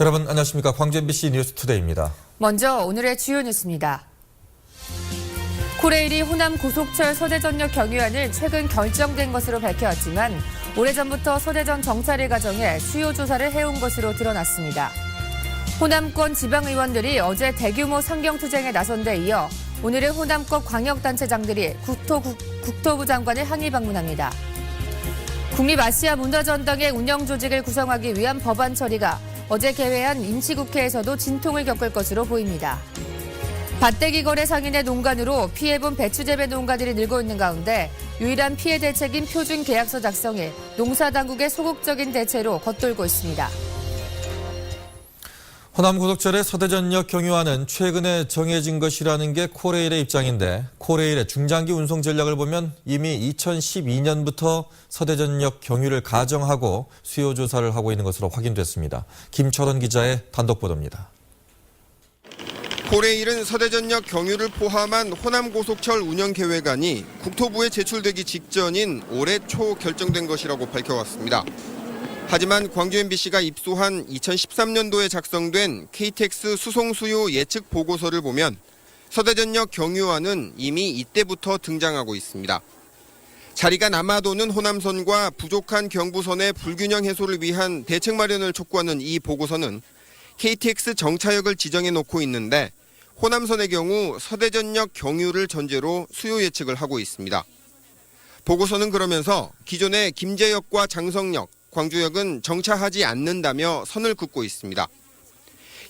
여러분 안녕하십니까. 광주 MBC 뉴스투데이입니다. 먼저 오늘의 주요 뉴스입니다. 코레일이 호남 고속철 서대전역 경유안을 최근 결정된 것으로 밝혀왔지만 오래전부터 서대전 정차를 가정해 수요 조사를 해온 것으로 드러났습니다. 호남권 지방의원들이 어제 대규모 상경투쟁에 나선 데 이어 오늘은 호남권 광역단체장들이 국토부 장관을 항의 방문합니다. 국립아시아 문화전당의 운영 조직을 구성하기 위한 법안 처리가 어제 개회한 임시국회에서도 진통을 겪을 것으로 보입니다. 밭대기 거래 상인의 농간으로 피해본 배추 재배 농가들이 늘고 있는 가운데 유일한 피해 대책인 표준 계약서 작성에 농사당국의 소극적인 대체로 겉돌고 있습니다. 호남고속철의 서대전역 경유안은 최근에 정해진 것이라는 게 코레일의 입장인데 코레일의 중장기 운송 전략을 보면 이미 2012년부터 서대전역 경유를 가정하고 수요 조사를 하고 있는 것으로 확인됐습니다. 김철원 기자의 단독 보도입니다. 코레일은 서대전역 경유를 포함한 호남고속철 운영계획안이 국토부에 제출되기 직전인 올해 초 결정된 것이라고 밝혀왔습니다. 하지만 광주 MBC가 입수한 2013년도에 작성된 KTX 수송 수요 예측 보고서를 보면 서대전역 경유안은 이미 이때부터 등장하고 있습니다. 자리가 남아도는 호남선과 부족한 경부선의 불균형 해소를 위한 대책 마련을 촉구하는 이 보고서는 KTX 정차역을 지정해 놓고 있는데 호남선의 경우 서대전역 경유를 전제로 수요 예측을 하고 있습니다. 보고서는 그러면서 기존의 김제역과 장성역, 광주역은 정차하지 않는다며 선을 긋고 있습니다.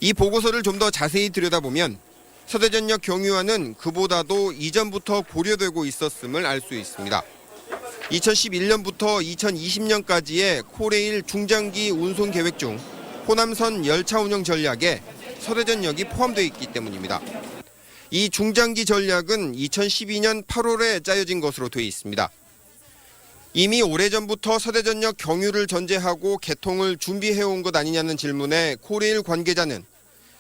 이 보고서를 좀 더 자세히 들여다보면 서대전역 경유안은 그보다도 이전부터 고려되고 있었음을 알 수 있습니다. 2011년부터 2020년까지의 코레일 중장기 운송 계획 중 호남선 열차 운영 전략에 서대전역이 포함되어 있기 때문입니다. 이 중장기 전략은 2012년 8월에 짜여진 것으로 되어 있습니다. 이미 오래전부터 서대전역 경유를 전제하고 개통을 준비해온 것 아니냐는 질문에 코레일 관계자는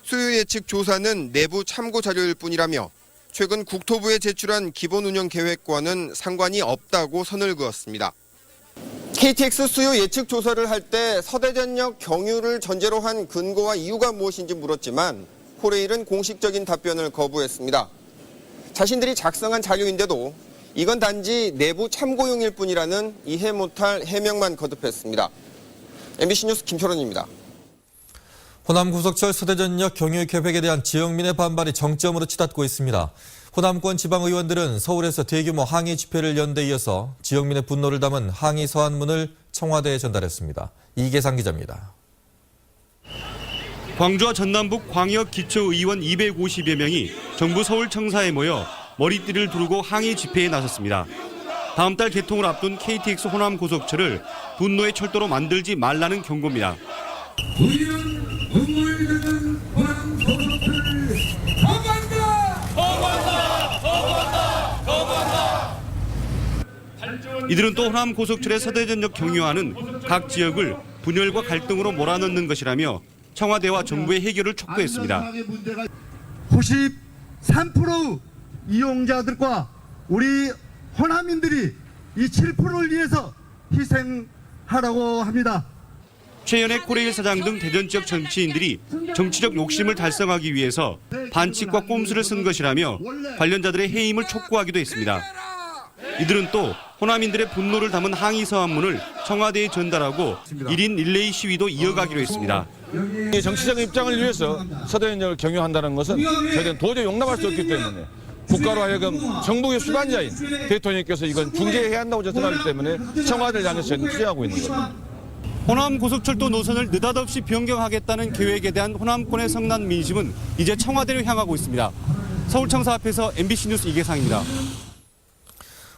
수요 예측 조사는 내부 참고 자료일 뿐이라며 최근 국토부에 제출한 기본 운영 계획과는 상관이 없다고 선을 그었습니다. KTX 수요 예측 조사를 할 때 서대전역 경유를 전제로 한 근거와 이유가 무엇인지 물었지만 코레일은 공식적인 답변을 거부했습니다. 자신들이 작성한 자료인데도 이건 단지 내부 참고용일 뿐이라는 이해 못할 해명만 거듭했습니다. MBC 뉴스 김철원입니다. 호남고속철 서대전역 경유 계획에 대한 지역민의 반발이 정점으로 치닫고 있습니다. 호남권 지방의원들은 서울에서 대규모 항의 집회를 연 데 이어서 지역민의 분노를 담은 항의 서한문을 청와대에 전달했습니다. 이계상 기자입니다. 광주와 전남북 광역 기초의원 250여 명이 정부 서울청사에 모여 머리띠를 두르고 항의 집회에 나섰습니다. 다음 달 개통을 앞둔 KTX 호남고속철을 분노의 철도로 만들지 말라는 경고입니다. 우리는 눈물 드는 호남고속철을 거부한다! 이들은 또 호남고속철의 서대전역 경유안은 각 지역을 분열과 갈등으로 몰아넣는 것이라며 청와대와 정부의 해결을 촉구했습니다. 93% 이용자들과 우리 호남인들이 이 7%를 위해서 희생하라고 합니다. 최연의 코레일 사장 등 대전 지역 정치인들이 정치적 욕심을 달성하기 위해서 반칙과 꼼수를 쓴 것이라며 관련자들의 해임을 촉구하기도 했습니다. 이들은 또 호남인들의 분노를 담은 항의 서한문을 청와대에 전달하고 1인 릴레이 시위도 이어가기로 했습니다. 정치적인 입장을 위해서 서대전역을 경유한다는 것은 저희는 도저히 용납할 수 없기 때문에 국가로 하여금 정부의 수반자인 대통령께서 이건 중재해야 한다고 생각하기 때문에 청와대를 향해서 저희는 투쟁하고 있는 겁니다. 호남고속철도 노선을 느닷없이 변경하겠다는 계획에 대한 호남권의 성난 민심은 이제 청와대로 향하고 있습니다. 서울청사 앞에서 MBC 뉴스 이계상입니다.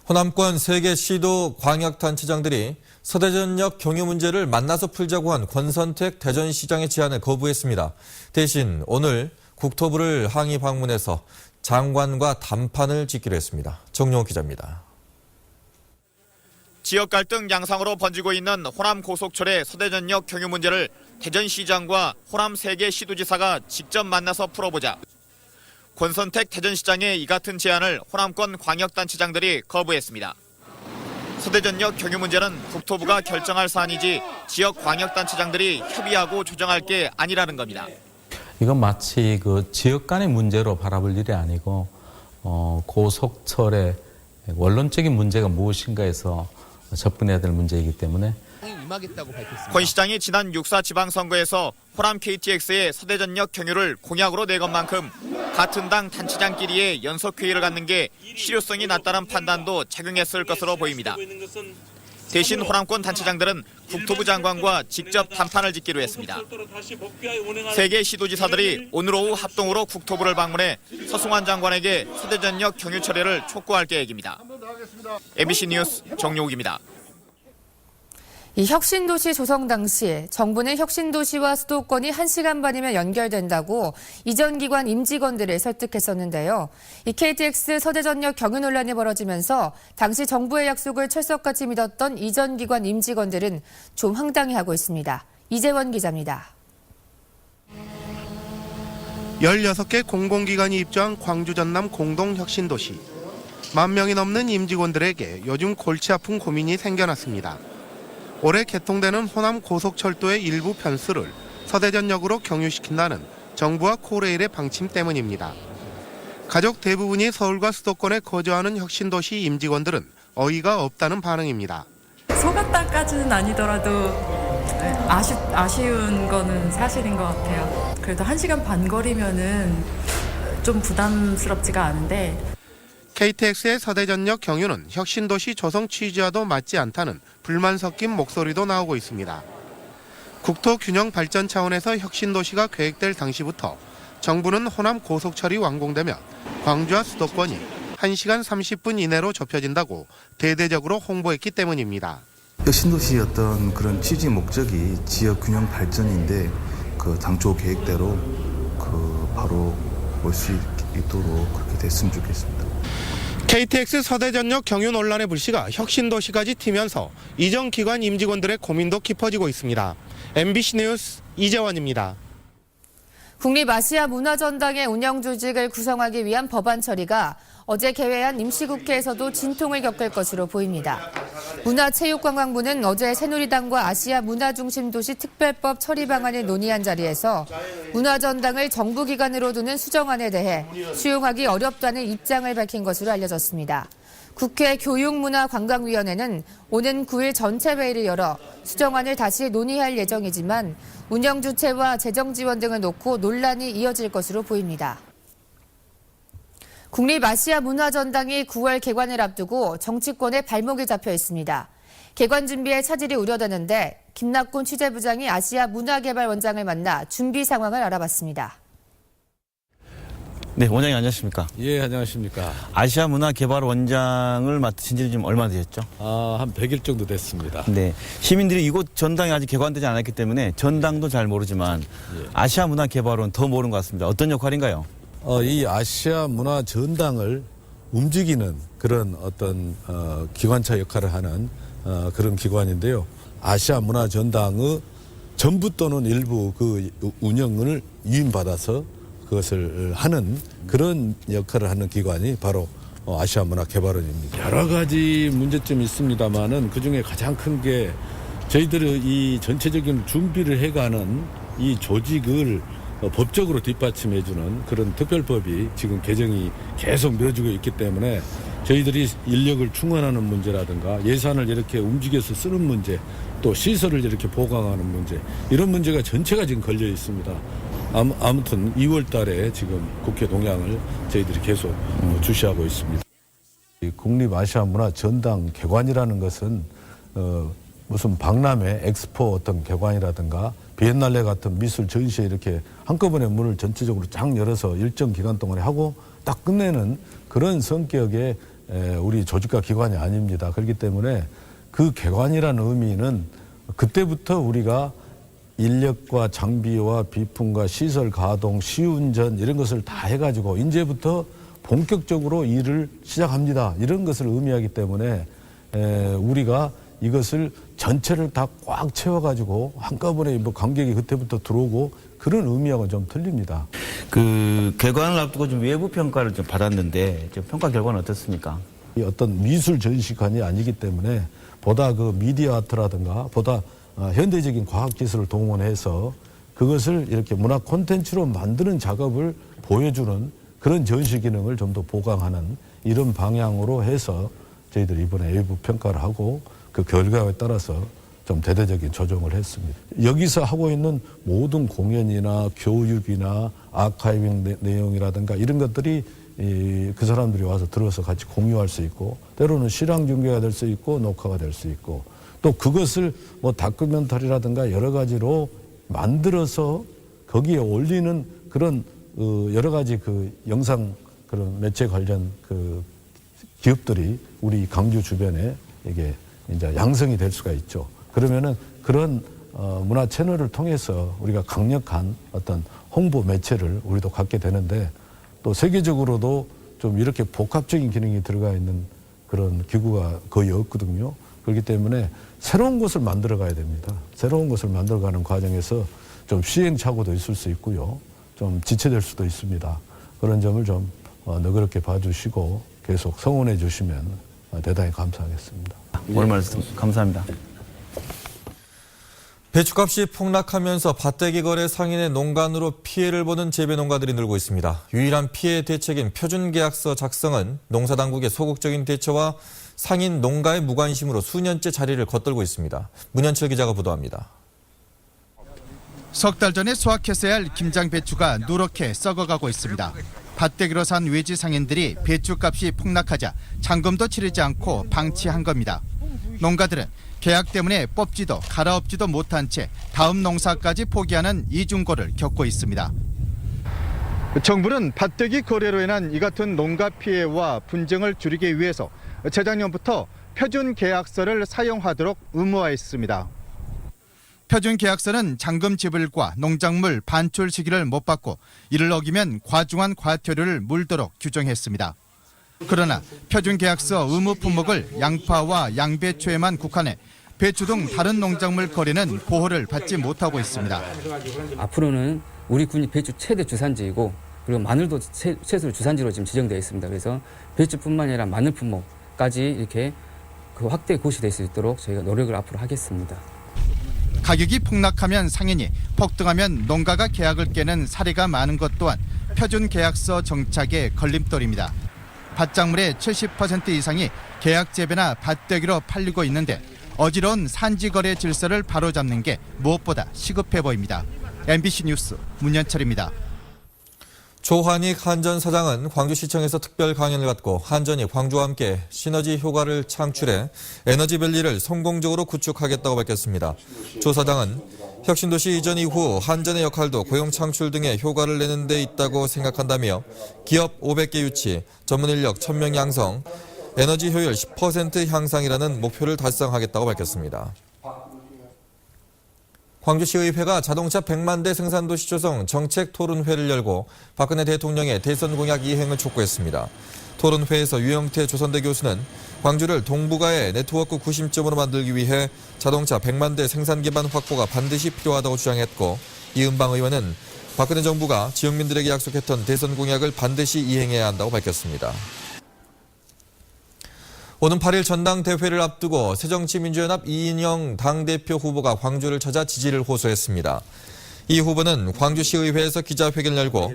호남권 3개 시도 광역단체장들이 서대전역 경유 문제를 만나서 풀자고 한 권선택 대전시장의 제안을 거부했습니다. 대신 오늘 국토부를 항의 방문해서 장관과 담판을 짓기로 했습니다. 정용호 기자입니다. 지역 갈등 양상으로 번지고 있는 호남 고속철의 서대전역 경유 문제를 대전시장과 호남 3개 시도지사가 직접 만나서 풀어보자. 권선택 대전시장의 이 같은 제안을 호남권 광역단체장들이 거부했습니다. 서대전역 경유 문제는 국토부가 결정할 사안이지 지역 광역단체장들이 협의하고 조정할 게 아니라는 겁니다. 이건 마치 그 지역 간의 문제로 바라볼 일이 아니고 고속철의 원론적인 문제가 무엇인가에서 접근해야 될 문제이기 때문에 권 시장이 지난 6.4 지방선거에서 호남 KTX의 서대전역 경유를 공약으로 내건 만큼 같은 당 단체장끼리의 연석회의를 갖는 게 실효성이 낮다는 판단도 작용했을 것으로 보입니다. 대신 호남권 단체장들은 국토부 장관과 직접 담판을 짓기로 했습니다. 세 개 시도지사들이 오늘 오후 합동으로 국토부를 방문해 서승환 장관에게 서대전역 경유 처리를 촉구할 계획입니다. MBC 뉴스 정용욱입니다. 이 혁신도시 조성 당시 정부는 혁신도시와 수도권이 1시간 반이면 연결된다고 이전 기관 임직원들을 설득했었는데요. 이 KTX 서대전역 경유 논란이 벌어지면서 당시 정부의 약속을 철석같이 믿었던 이전 기관 임직원들은 좀 황당해하고 있습니다. 이재원 기자입니다. 16개 공공기관이 입주한 광주 전남 공동혁신도시. 10,000명이 넘는 임직원들에게 요즘 골치 아픈 고민이 생겨났습니다. 올해 개통되는 호남 고속철도의 일부 편수를 서대전역으로 경유시킨다는 정부와 코레일의 방침 때문입니다. 가족 대부분이 서울과 수도권에 거주하는 혁신도시 임직원들은 어이가 없다는 반응입니다. 속았다까지는 아니더라도 아쉬운 거는 사실인 것 같아요. 그래도 1시간 반 거리면은 좀 부담스럽지가 않은데 KTX의 서대전역 경유는 혁신도시 조성 취지와도 맞지 않다는 불만 섞인 목소리도 나오고 있습니다. 국토 균형 발전 차원에서 혁신도시가 계획될 당시부터 정부는 호남 고속철이 완공되면 광주와 수도권이 1시간 30분 이내로 좁혀진다고 대대적으로 홍보했기 때문입니다. 혁신도시의 어떤 그런 취지 목적이 지역 균형 발전인데 그 당초 계획대로 바로 올 수 있도록 그렇게 됐으면 좋겠습니다. KTX 서대전역 경유 논란의 불씨가 혁신도시까지 튀면서 이전 기관 임직원들의 고민도 깊어지고 있습니다. MBC 뉴스 이재원입니다. 국립아시아문화전당의 운영 조직을 구성하기 위한 법안 처리가 어제 개회한 임시국회에서도 진통을 겪을 것으로 보입니다. 문화체육관광부는 어제 새누리당과 아시아 문화중심도시 특별법 처리 방안을 논의한 자리에서 문화전당을 정부기관으로 두는 수정안에 대해 수용하기 어렵다는 입장을 밝힌 것으로 알려졌습니다. 국회 교육문화관광위원회는 오는 9일 전체 회의를 열어 수정안을 다시 논의할 예정이지만 운영 주체와 재정 지원 등을 놓고 논란이 이어질 것으로 보입니다. 국립아시아문화전당이 9월 개관을 앞두고 정치권에 발목이 잡혀 있습니다. 개관 준비에 차질이 우려되는데 김낙곤 취재부장이 아시아문화개발원장을 만나 준비 상황을 알아봤습니다. 네, 원장님 안녕하십니까? 예, 안녕하십니까? 아시아문화개발원장을 맡으신 지 좀 얼마나 되셨죠? 한 100일 정도 됐습니다. 네, 시민들이 이곳 전당이 아직 개관되지 않았기 때문에 전당도 잘 모르지만 아시아문화개발원 더 모르는 것 같습니다. 어떤 역할인가요? 이 아시아 문화 전당을 움직이는 그런 어떤 기관차 역할을 하는 그런 기관인데요. 아시아 문화 전당의 전부 또는 일부 그 운영을 위임받아서 그것을 하는 그런 역할을 하는 기관이 바로 아시아 문화 개발원입니다. 여러 가지 문제점이 있습니다만은 그 중에 가장 큰 게 저희들의 이 전체적인 준비를 해가는 이 조직을 법적으로 뒷받침해주는 그런 특별법이 지금 개정이 계속 미뤄지고 있기 때문에 저희들이 인력을 충원하는 문제라든가 예산을 이렇게 움직여서 쓰는 문제, 또 시설을 이렇게 보강하는 문제, 이런 문제가 전체가 지금 걸려 있습니다. 아무튼 2월 달에 지금 국회 동향을 저희들이 계속 주시하고 있습니다. 국립아시아문화전당 개관이라는 것은 무슨 박람회, 엑스포 어떤 개관이라든가 비엔날레 같은 미술 전시회 이렇게 한꺼번에 문을 전체적으로 쫙 열어서 일정 기간 동안에 하고 딱 끝내는 그런 성격의 우리 조직과 기관이 아닙니다. 그렇기 때문에 그 개관이라는 의미는 그때부터 우리가 인력과 장비와 비품과 시설 가동, 시운전 이런 것을 다 해가지고 이제부터 본격적으로 일을 시작합니다. 이런 것을 의미하기 때문에 우리가 이것을 전체를 다 꽉 채워가지고 한꺼번에 뭐 관객이 그때부터 들어오고 그런 의미하고는 좀 틀립니다. 그 개관을 앞두고 좀 외부 평가를 좀 받았는데 평가 결과는 어떻습니까? 이 어떤 미술 전시관이 아니기 때문에 보다 그 미디어 아트라든가 보다 현대적인 과학 기술을 동원해서 그것을 이렇게 문화 콘텐츠로 만드는 작업을 보여주는 그런 전시 기능을 좀 더 보강하는 이런 방향으로 해서 저희들이 이번에 외부 평가를 하고 그 결과에 따라서 좀 대대적인 조정을 했습니다. 여기서 하고 있는 모든 공연이나 교육이나 아카이빙 내용이라든가 이런 것들이 그 사람들이 와서 들어서 같이 공유할 수 있고 때로는 실황 중계가 될 수 있고 녹화가 될 수 있고 또 그것을 뭐 다큐멘터리라든가 여러 가지로 만들어서 거기에 올리는 그런 여러 가지 그 영상 그런 매체 관련 그 기업들이 우리 광주 주변에 이게 이제 양성이 될 수가 있죠. 그러면은 그런 문화 채널을 통해서 우리가 강력한 어떤 홍보 매체를 우리도 갖게 되는데 또 세계적으로도 좀 이렇게 복합적인 기능이 들어가 있는 그런 기구가 거의 없거든요. 그렇기 때문에 새로운 것을 만들어 가야 됩니다. 새로운 것을 만들어 가는 과정에서 좀 시행착오도 있을 수 있고요. 좀 지체될 수도 있습니다. 그런 점을 좀 너그럽게 봐주시고 계속 성원해 주시면 대단히 감사하겠습니다. 오늘 말씀 감사합니다. 배추값이 폭락하면서 밭대기 거래 상인의 농간으로 피해를 보는 재배농가들이 늘고 있습니다. 유일한 피해 대책인 표준계약서 작성은 농사당국의 소극적인 대처와 상인 농가의 무관심으로 수년째 자리를 겉돌고 있습니다. 문현철 기자가 보도합니다. 석 달 전에 수확했어야 할 김장 배추가 누렇게 썩어가고 있습니다. 밭대기로 산 외지 상인들이 배추값이 폭락하자 잔금도 치르지 않고 방치한 겁니다. 농가들은 계약 때문에 뽑지도 갈아엎지도 못한 채 다음 농사까지 포기하는 이중고를 겪고 있습니다. 정부는 밭대기 거래로 인한 이 같은 농가 피해와 분쟁을 줄이기 위해서 재작년부터 표준 계약서를 사용하도록 의무화했습니다. 표준 계약서는 잔금 지불과 농작물 반출 시기를 못 받고 이를 어기면 과중한 과태료를 물도록 규정했습니다. 그러나 표준 계약서 의무 품목을 양파와 양배추에만 국한해 배추 등 다른 농작물 거래는 보호를 받지 못하고 있습니다. 앞으로는 우리 군이 배추 최대 주산지이고 그리고 마늘도 최소 주산지로 지금 지정되어 있습니다. 그래서 배추뿐만 아니라 마늘 품목까지 이렇게 그 확대 고시될 수 있도록 저희가 노력을 앞으로 하겠습니다. 가격이 폭락하면 상인이, 폭등하면 농가가 계약을 깨는 사례가 많은 것 또한 표준 계약서 정착의 걸림돌입니다. 밭작물의 70% 이상이 계약 재배나 밭대기로 팔리고 있는데 어지러운 산지거래 질서를 바로잡는 게 무엇보다 시급해 보입니다. MBC 뉴스 문현철입니다. 조한익 한전 사장은 광주시청에서 특별 강연을 갖고 한전이 광주와 함께 시너지 효과를 창출해 에너지밸리를 성공적으로 구축하겠다고 밝혔습니다. 조 사장은 혁신도시 이전 이후 한전의 역할도 고용 창출 등의 효과를 내는 데 있다고 생각한다며 기업 500개 유치, 전문 인력 1000명 양성, 에너지 효율 10% 향상이라는 목표를 달성하겠다고 밝혔습니다. 광주시의회가 자동차 100만 대 생산도시 조성 정책 토론회를 열고 박근혜 대통령의 대선 공약 이행을 촉구했습니다. 토론회에서 유영태 조선대 교수는 광주를 동북아의 네트워크 구심점으로 만들기 위해 자동차 100만 대 생산 기반 확보가 반드시 필요하다고 주장했고, 이은방 의원은 박근혜 정부가 지역민들에게 약속했던 대선 공약을 반드시 이행해야 한다고 밝혔습니다. 오는 8일 전당대회를 앞두고 새정치민주연합 이인영 당대표 후보가 광주를 찾아 지지를 호소했습니다. 이 후보는 광주시의회에서 기자회견을 열고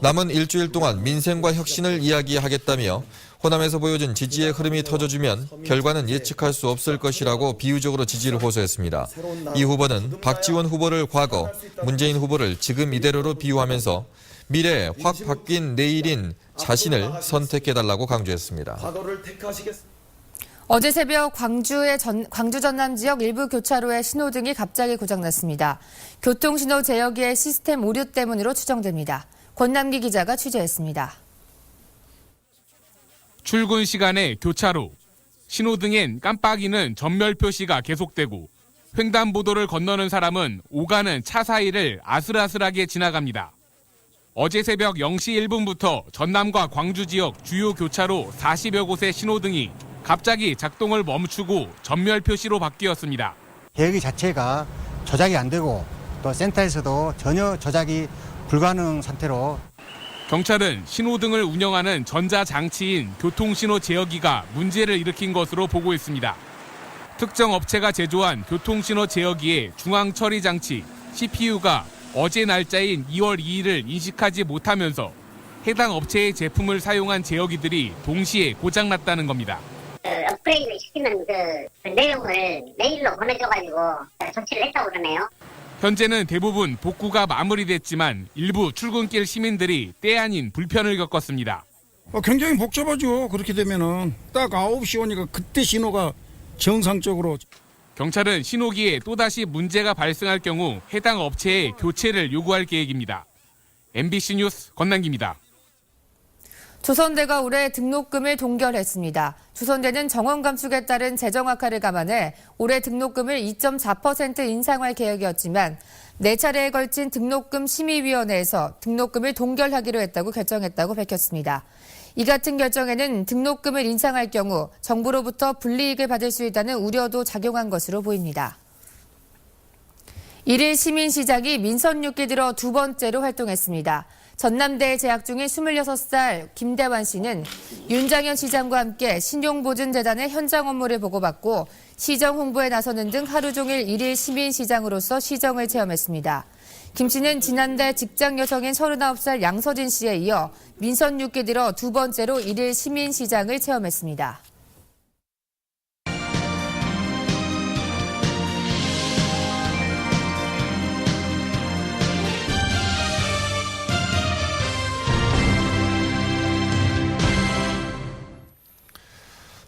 남은 일주일 동안 민생과 혁신을 이야기하겠다며 호남에서 보여준 지지의 흐름이 터져주면 결과는 예측할 수 없을 것이라고 비유적으로 지지를 호소했습니다. 이 후보는 박지원 후보를 과거, 문재인 후보를 지금 이대로로 비유하면서 미래에 확 바뀐 내일인 자신을 선택해달라고 강조했습니다. 어제 새벽 광주 전남 지역 일부 교차로의 신호등이 갑자기 고장났습니다. 교통신호 제어기의 시스템 오류 때문으로 추정됩니다. 권남기 기자가 취재했습니다. 출근 시간에 교차로, 신호등엔 깜빡이는 전멸 표시가 계속되고 횡단보도를 건너는 사람은 오가는 차 사이를 아슬아슬하게 지나갑니다. 어제 새벽 0시 1분부터 전남과 광주 지역 주요 교차로 40여 곳의 신호등이 갑자기 작동을 멈추고 전멸 표시로 바뀌었습니다. 계획 자체가 조작이 안 되고 또 센터에서도 전혀 조작이 불가능 상태로. 경찰은 신호등을 운영하는 전자장치인 교통신호 제어기가 문제를 일으킨 것으로 보고 있습니다. 특정 업체가 제조한 교통신호 제어기의 중앙처리장치 CPU가 어제 날짜인 2월 2일을 인식하지 못하면서 해당 업체의 제품을 사용한 제어기들이 동시에 고장났다는 겁니다. 업그레이드 시키는 그 내용을 메일로 보내줘가지고 조치를 했다고 그러네요. 현재는 대부분 복구가 마무리됐지만 일부 출근길 시민들이 때 아닌 불편을 겪었습니다. 굉장히 복잡하죠. 그렇게 되면은 딱 9시 오니까 그때 신호가 정상적으로. 경찰은 신호기에 또다시 문제가 발생할 경우 해당 업체에 교체를 요구할 계획입니다. MBC 뉴스 권남기입니다. 조선대가 올해 등록금을 동결했습니다. 조선대는 정원 감축에 따른 재정 악화를 감안해 올해 등록금을 2.4% 인상할 계획이었지만 4차례에 걸친 등록금 심의위원회에서 등록금을 동결하기로 했다고 결정했다고 밝혔습니다. 이 같은 결정에는 등록금을 인상할 경우 정부로부터 불이익을 받을 수 있다는 우려도 작용한 것으로 보입니다. 1일 시민시장이 민선 6기 들어 두 번째로 활동했습니다. 전남대에 재학 중인 26살 김대환 씨는 윤장현 시장과 함께 신용보증재단의 현장 업무를 보고받고 시정 홍보에 나서는 등 하루 종일 1일 시민시장으로서 시정을 체험했습니다. 김 씨는 지난달 직장 여성인 39살 양서진 씨에 이어 민선 6기 들어 두 번째로 1일 시민시장을 체험했습니다.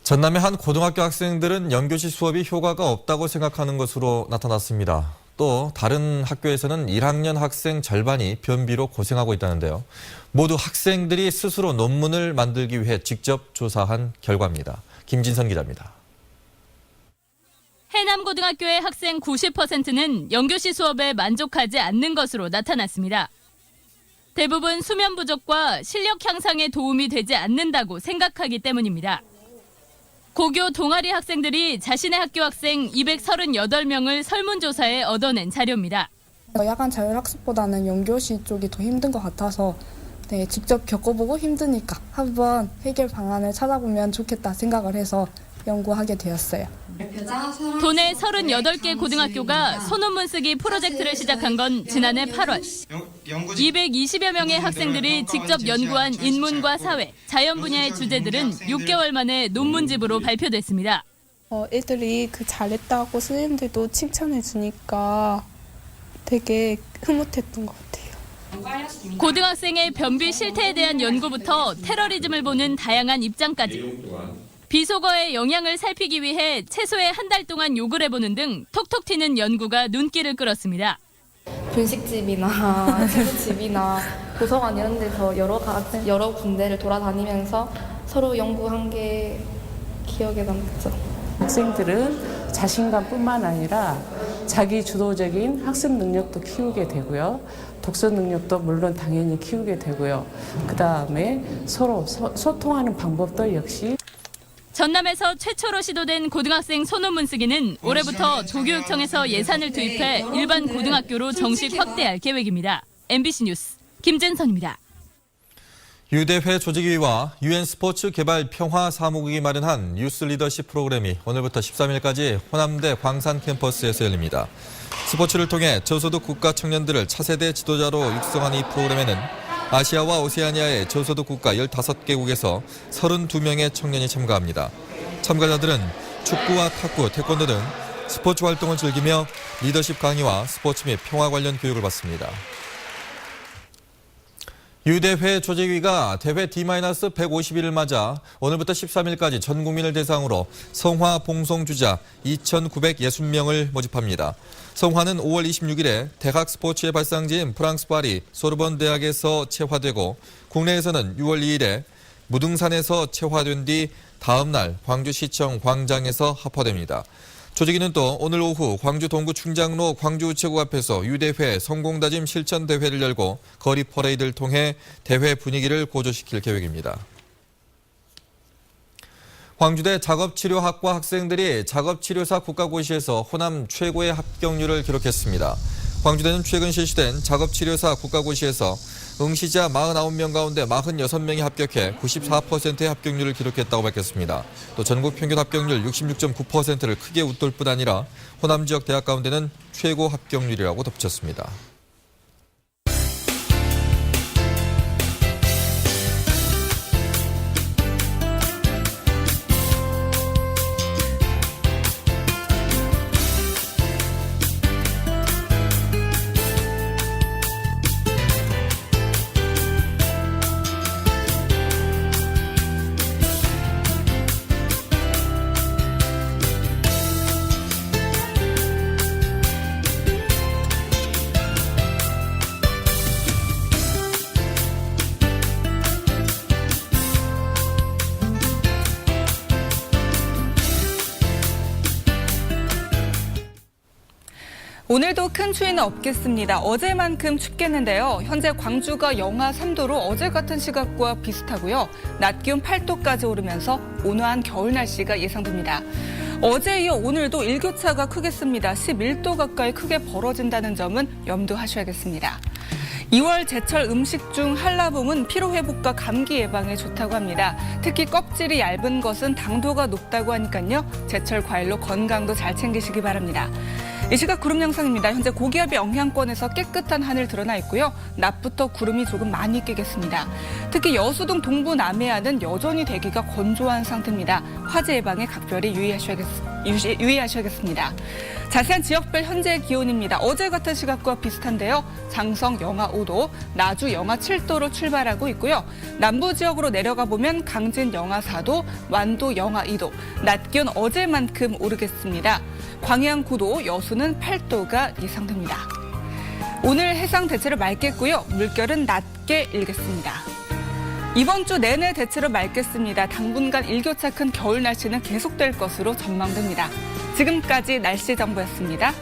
전남의 한 고등학교 학생들은 연교시 수업이 효과가 없다고 생각하는 것으로 나타났습니다. 또 다른 학교에서는 1학년 학생 절반이 변비로 고생하고 있다는데요. 모두 학생들이 스스로 논문을 만들기 위해 직접 조사한 결과입니다. 김진선 기자입니다. 해남고등학교의 학생 90%는 연교시 수업에 만족하지 않는 것으로 나타났습니다. 대부분 수면 부족과 실력 향상에 도움이 되지 않는다고 생각하기 때문입니다. 고교 동아리 학생들이 자신의 학교 학생 238명을 설문조사에 얻어낸 자료입니다. 야간 자율학습보다는 연교시 쪽이 더 힘든 것 같아서 직접 겪어보고 힘드니까 한번 해결 방안을 찾아보면 좋겠다 생각을 해서 연구하게 되었어요. 도내 38개 고등학교가 소논문 쓰기 프로젝트를 시작한 건 지난해 8월. 220여 명의 학생들이 직접 연구한 인문과 사회, 자연 분야의 주제들은 6개월 만에 논문집으로 발표됐습니다. 애들이 잘했다고 선생님들도 칭찬해 주니까 되게 흐뭇했던 것 같아요. 고등학생의 변비 실태에 대한 연구부터 테러리즘을 보는 다양한 입장까지. 비속어의 영향을 살피기 위해 최소의 한 달 동안 욕을 해보는 등 톡톡 튀는 연구가 눈길을 끌었습니다. 분식집이나 채소집이나 도서관 이런 데서 여러 군데를 돌아다니면서 서로 연구한 게 기억에 남죠. 학생들은 자신감뿐만 아니라 자기 주도적인 학습 능력도 키우게 되고요. 독서 능력도 물론 당연히 키우게 되고요. 그다음에 서로 소통하는 방법도 역시 전남에서 최초로 시도된 고등학생 소논문 쓰기는 올해부터 조교육청에서 예산을 투입해 일반 고등학교로 정식 확대할 계획입니다. MBC 뉴스 김진선입니다. 유대회 조직위와 유엔 스포츠 개발 평화 사무국이 마련한 뉴스 리더십 프로그램이 오늘부터 13일까지 호남대 광산 캠퍼스에서 열립니다. 스포츠를 통해 저소득 국가 청년들을 차세대 지도자로 육성하는 이 프로그램에는 아시아와 오세아니아의 저소득 국가 15개국에서 32명의 청년이 참가합니다. 참가자들은 축구와 탁구, 태권도 등 스포츠 활동을 즐기며 리더십 강의와 스포츠 및 평화 관련 교육을 받습니다. 유대회 조직위가 대회 D-150일을 맞아 오늘부터 13일까지 전 국민을 대상으로 성화 봉송주자 2,960명을 모집합니다. 성화는 5월 26일에 대학 스포츠의 발상지인 프랑스 파리 소르본 대학에서 채화되고 국내에서는 6월 2일에 무등산에서 채화된 뒤 다음 날 광주시청 광장에서 합화됩니다. 조직위는 또 오늘 오후 광주 동구 충장로 광주우체국 앞에서 유대회 성공다짐 실천대회를 열고 거리 퍼레이드를 통해 대회 분위기를 고조시킬 계획입니다. 광주대 작업치료학과 학생들이 작업치료사 국가고시에서 호남 최고의 합격률을 기록했습니다. 광주대는 최근 실시된 작업치료사 국가고시에서 응시자 49명 가운데 46명이 합격해 94%의 합격률을 기록했다고 밝혔습니다. 또 전국 평균 합격률 66.9%를 크게 웃돌 뿐 아니라 호남 지역 대학 가운데는 최고 합격률이라고 덧붙였습니다. 오늘도 큰 추위는 없겠습니다. 어제만큼 춥겠는데요. 현재 광주가 영하 3도로 어제 같은 시각과 비슷하고요. 낮 기온 8도까지 오르면서 온화한 겨울 날씨가 예상됩니다. 어제 이어 오늘도 일교차가 크겠습니다. 11도 가까이 크게 벌어진다는 점은 염두하셔야겠습니다. 2월 제철 음식 중 한라봉은 피로회복과 감기 예방에 좋다고 합니다. 특히 껍질이 얇은 것은 당도가 높다고 하니까요. 제철 과일로 건강도 잘 챙기시기 바랍니다. 이 시각 구름 영상입니다. 현재 고기압의 영향권에서 깨끗한 하늘 드러나 있고요. 낮부터 구름이 조금 많이 끼겠습니다. 특히 여수등 동부 남해안은 여전히 대기가 건조한 상태입니다. 화재 예방에 각별히 유의하셔야겠습니다. 자세한 지역별 현재 기온입니다. 어제 같은 시각과 비슷한데요. 장성 영하 5도, 나주 영하 7도로 출발하고 있고요. 남부 지역으로 내려가 보면 강진 영하 4도, 완도 영하 2도, 낮 기온 어제만큼 오르겠습니다. 광양 9도, 여수는 8도가 예상됩니다. 오늘 해상 대체로 맑겠고요. 물결은 낮게 일겠습니다. 이번 주 내내 대체로 맑겠습니다. 당분간 일교차 큰 겨울 날씨는 계속될 것으로 전망됩니다. 지금까지 날씨 정보였습니다.